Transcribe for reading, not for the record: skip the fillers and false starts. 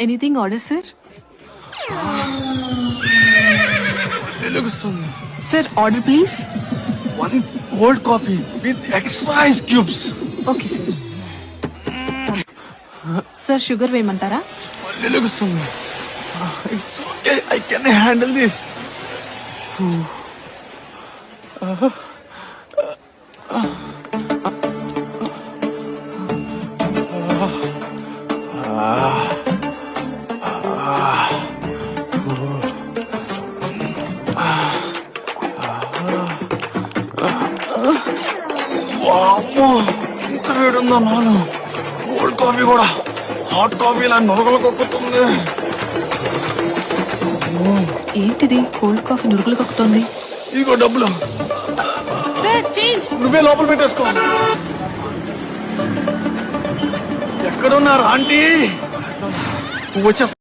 Anything order sir? వెలుగుస్తుంది. Sir order please. 1 cold coffee with extra ice cubes. Okay sir. Sir sugar వేయమంటారా? వెలుగుస్తుంది. It's okay. I can handle this. వామ్మో, ఇంత వేడుందా నాను. Cold coffee కూడా hot coffee ఇలా నొరగలు కొక్కుతుంది. ఏంటిది కోల్డ్ కాఫీ నురుగులు కక్కుతోంది? ఇదిగో డబ్బులు, సార్ చేంజ్. నువ్వే లోపల పెట్టేసుకో. ఎక్కడున్నారు ఆంటీ? వచ్చేస్తా.